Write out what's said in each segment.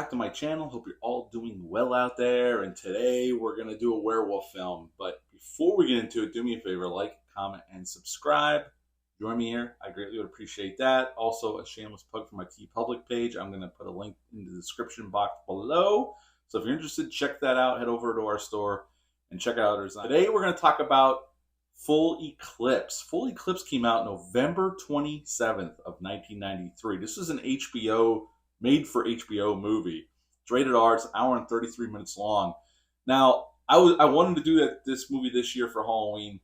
back to my channel. Hope you're all doing well out there. And today we're going to do a werewolf film. But before we get into it, do me a favor, like, comment, and subscribe. Join me here. I greatly would appreciate that. Also, a shameless plug for my TeePublic page. I'm going to put a link in the description box below. So if you're interested, check that out. Head over to our store and check out our design. Today we're going to talk about Full Eclipse. Full Eclipse came out November 27th of 1993. This was an made for HBO movie. It's rated R. It's an hour and 33 minutes long. Now, I wanted to do this movie this year for Halloween.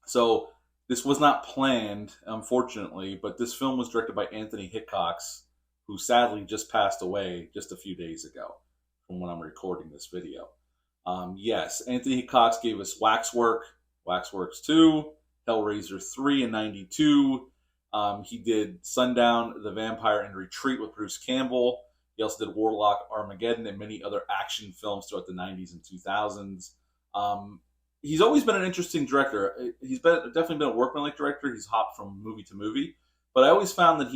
So this was not planned, unfortunately, but this film was directed by Anthony Hickox, who sadly just passed away just a few days ago from when I'm recording this video. Yes, Anthony Hickox gave us Waxworks 2, Hellraiser 3 in 92. He did Sundown, The Vampire in Retreat with Bruce Campbell. He also did Warlock, Armageddon, and many other action films throughout the 90s and 2000s. He's always been an interesting director. He's definitely been a workmanlike director. He's hopped from movie to movie. But I always found that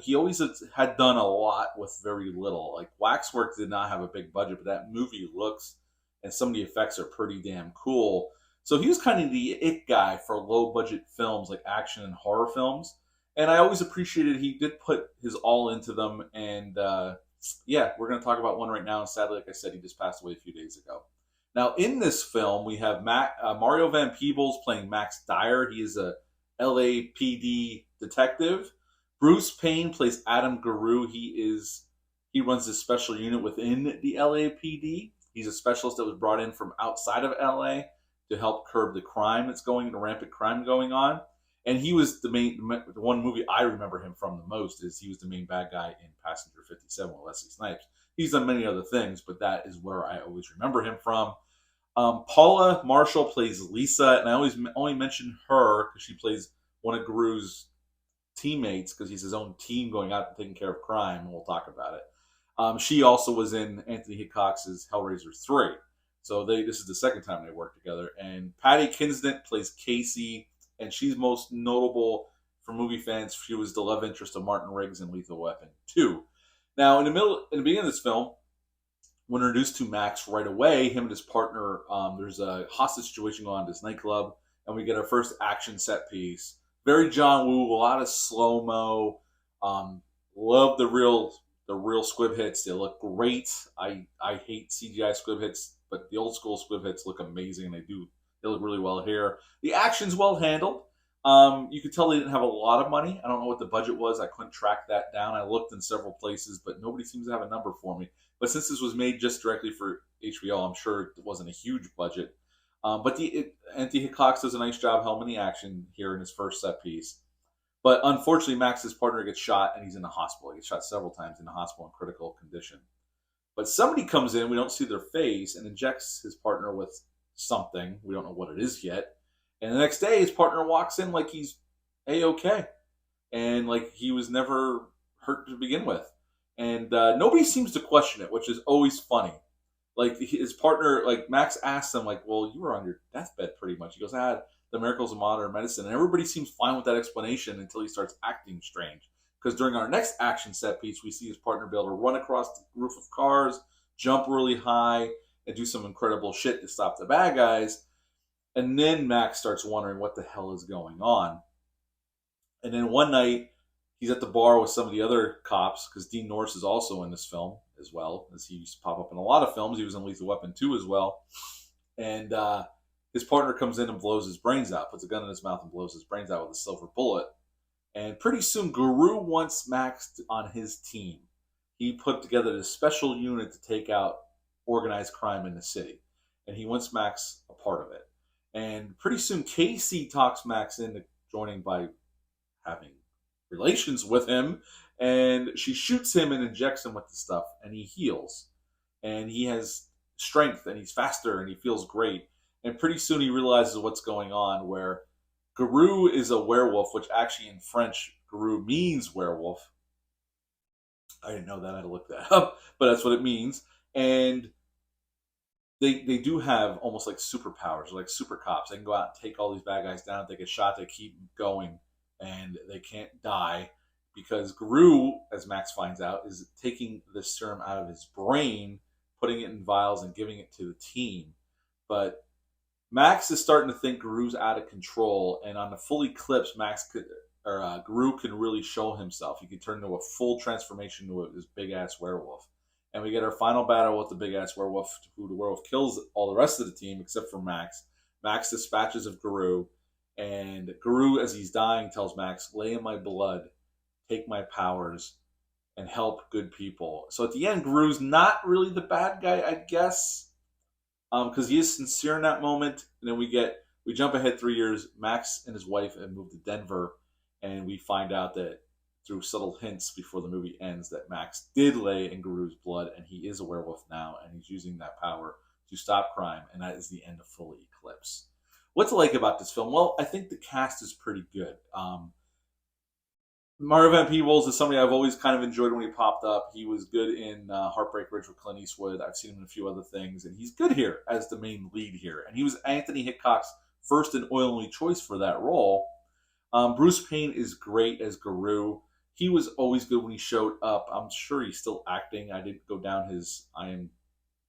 he always had done a lot with very little. Like Waxworks did not have a big budget, but that movie looks and some of the effects are pretty damn cool. So he was kind of the it guy for low budget films like action and horror films. And I always appreciated he did put his all into them. And yeah, we're going to talk about one right now. And sadly, like I said, he just passed away a few days ago. Now, in this film, we have Mario Van Peebles playing Max Dyer. He is a LAPD detective. Bruce Payne plays Adam Guru. He runs this special unit within the LAPD. He's a specialist that was brought in from outside of LA to help curb the rampant crime going on. And he was the one movie I remember him from the most is he was the main bad guy in Passenger 57 with Wesley Snipes. He's done many other things, but that is where I always remember him from. Paula Marshall plays Lisa, and I always only mention her because she plays one of Guru's teammates because he's his own team going out and taking care of crime, and we'll talk about it. She also was in Anthony Hickox's Hellraiser 3. So this is the second time they worked together. And Patty Kinsnet plays Casey, and she's most notable for movie fans. She was the love interest of Martin Riggs in Lethal Weapon 2. Now, in the beginning of this film, we're introduced to Max right away. Him and his partner, there's a hostage situation going on at this nightclub, and we get our first action set piece. Very John Woo, a lot of slow-mo. Love the real squib hits. They look great. I hate CGI squib hits, but the old school squib hits look amazing. They look really well here. The action's well handled. You could tell they didn't have a lot of money. I don't know what the budget was. I couldn't track that down. I looked in several places, but nobody seems to have a number for me. But since this was made just directly for HBO, I'm sure it wasn't a huge budget. But Anthony Hickox does a nice job helming the action here in his first set piece. But unfortunately, Max's partner gets shot, and he's in the hospital. He gets shot several times in the hospital in critical condition. But somebody comes in, we don't see their face, and injects his partner with something. We don't know what it is yet. And the next day, his partner walks in like he's A-okay. And like he was never hurt to begin with. And nobody seems to question it, which is always funny. Like his partner, like Max asks him, like, well, you were on your deathbed pretty much. He goes, the miracles of modern medicine. And everybody seems fine with that explanation until he starts acting strange. Because during our next action set piece, we see his partner be able to run across the roof of cars, jump really high, and do some incredible shit to stop the bad guys. And then Max starts wondering what the hell is going on. And then one night, he's at the bar with some of the other cops, because Dean Norris is also in this film as well, as he used to pop up in a lot of films. He was in Lethal Weapon 2 as well. And his partner comes in and blows his brains out, puts a gun in his mouth and blows his brains out with a silver bullet. And pretty soon, Guru wants Max on his team. He put together this special unit to take out organized crime in the city. And he wants Max a part of it. And pretty soon, Casey talks Max into joining by having relations with him. And she shoots him and injects him with the stuff. And he heals. And he has strength. And he's faster. And he feels great. And pretty soon, he realizes what's going on, where Guru is a werewolf, which actually in French, Guru means werewolf. I didn't know that. I had to look that up. But that's what it means. And they do have almost like superpowers, like super cops. They can go out and take all these bad guys down. If they get shot, they keep going, and they can't die because Gru, as Max finds out, is taking the serum out of his brain, putting it in vials, and giving it to the team. But Max is starting to think Gru's out of control, and on the full eclipse, Gru can really show himself. He can turn into a full transformation to this big ass werewolf. And we get our final battle with the big ass werewolf, who the werewolf kills all the rest of the team except for Max. Max dispatches of Gru, and Gru, as he's dying, tells Max, "Lay in my blood, take my powers, and help good people." So at the end, Gru's not really the bad guy, I guess, because he is sincere in that moment. And then we jump ahead 3 years. Max and his wife have moved to Denver, and we find out that through subtle hints before the movie ends that Max did lay in Gru's blood, and he is a werewolf now, and he's using that power to stop crime, and that is the end of Full Eclipse. What to like about this film? Well, I think the cast is pretty good. Mario Van Peebles is somebody I've always kind of enjoyed when he popped up. He was good in Heartbreak Ridge with Clint Eastwood. I've seen him in a few other things, and he's good here as the main lead here. And he was Anthony Hitchcock's first and only choice for that role. Bruce Payne is great as Gru. He was always good when he showed up. I'm sure he's still acting. I didn't go down his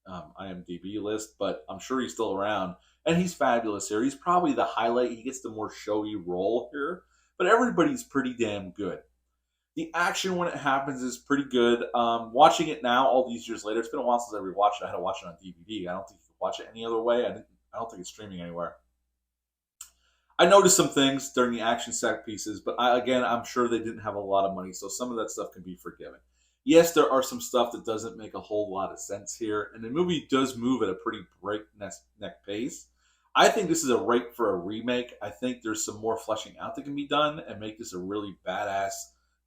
IMDb list, but I'm sure he's still around. And he's fabulous here. He's probably the highlight. He gets the more showy role here. But everybody's pretty damn good. The action when it happens is pretty good. Watching it now, all these years later, it's been a while since I rewatched it. I had to watch it on DVD. I don't think you can watch it any other way. I don't think it's streaming anywhere. I noticed some things during the action set pieces, but I'm sure they didn't have a lot of money, so some of that stuff can be forgiven. Yes, there are some stuff that doesn't make a whole lot of sense here, and the movie does move at a pretty breakneck pace. I think this is a right for a remake. I think there's some more fleshing out that can be done and make this a really badass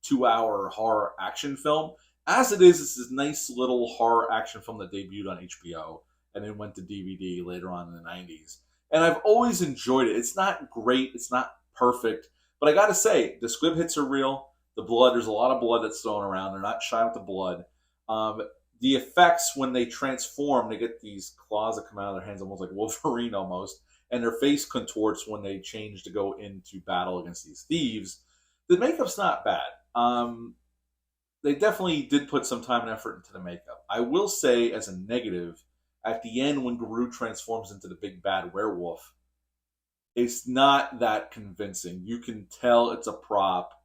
2-hour horror action film. As it is, it's this nice little horror action film that debuted on HBO and then went to DVD later on in the 90s. And I've always enjoyed it. It's not great. It's not perfect. But I got to say, the squib hits are real. The blood, there's a lot of blood that's thrown around. They're not shy with the blood. The effects, when they transform, they get these claws that come out of their hands, almost like Wolverine almost. And their face contorts when they change to go into battle against these thieves. The makeup's not bad. They definitely did put some time and effort into the makeup. I will say, as a negative, at the end when Gru transforms into the big bad werewolf, it's not that convincing. You can tell it's a prop,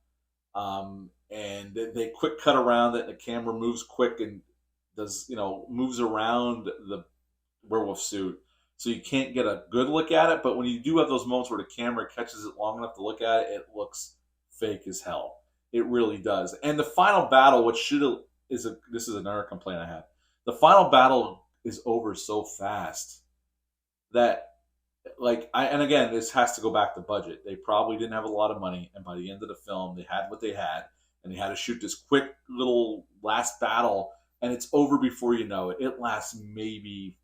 and they quick cut around it. The camera moves quick and moves around the werewolf suit, so you can't get a good look at it. But when you do have those moments where the camera catches it long enough to look at it, it looks fake as hell. It really does. And the final battle, this is another complaint I had. The final battle is over so fast that, and again, this has to go back to budget. They probably didn't have a lot of money, and by the end of the film, they had what they had, and they had to shoot this quick little last battle, and it's over before you know it. It lasts maybe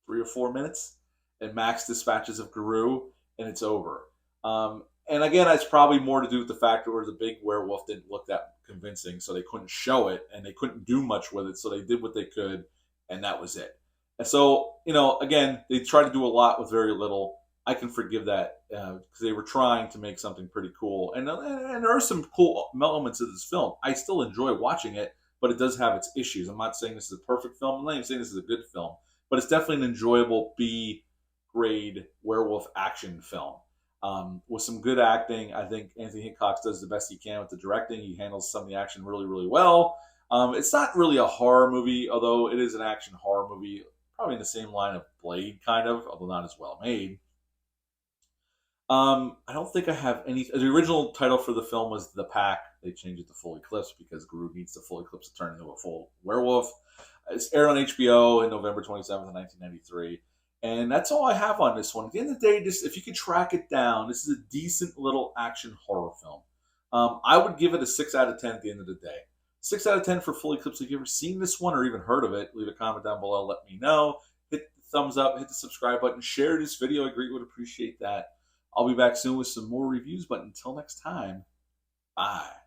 3 or 4 minutes, and Max dispatches of Gru, and it's over. And again, it's probably more to do with the fact that the big werewolf didn't look that convincing, so they couldn't show it, and they couldn't do much with it, so they did what they could, and that was it. And so, again, they tried to do a lot with very little. I can forgive that because they were trying to make something pretty cool. And there are some cool elements of this film. I still enjoy watching it, but it does have its issues. I'm not saying this is a perfect film. I'm not even saying this is a good film. But it's definitely an enjoyable B-grade werewolf action film. With some good acting. I think Anthony Hitchcock does the best he can with the directing. He handles some of the action really, really well. It's not really a horror movie, although it is an action horror movie, probably in the same line of Blade, kind of, although not as well made. I don't think I have any. The original title for the film was The Pack. They changed it to Full Eclipse because Gru needs the Full Eclipse to turn into a full werewolf. It's aired on HBO in November 27th, 1993. And that's all I have on this one. At the end of the day, if you can track it down, this is a decent little action horror film. I would give it a 6 out of 10 at the end of the day. 6 out of 10 for Full Eclipse. If you've ever seen this one or even heard of it, leave a comment down below. Let me know. Hit the thumbs up. Hit the subscribe button. Share this video. I greatly would appreciate that. I'll be back soon with some more reviews. But until next time, bye.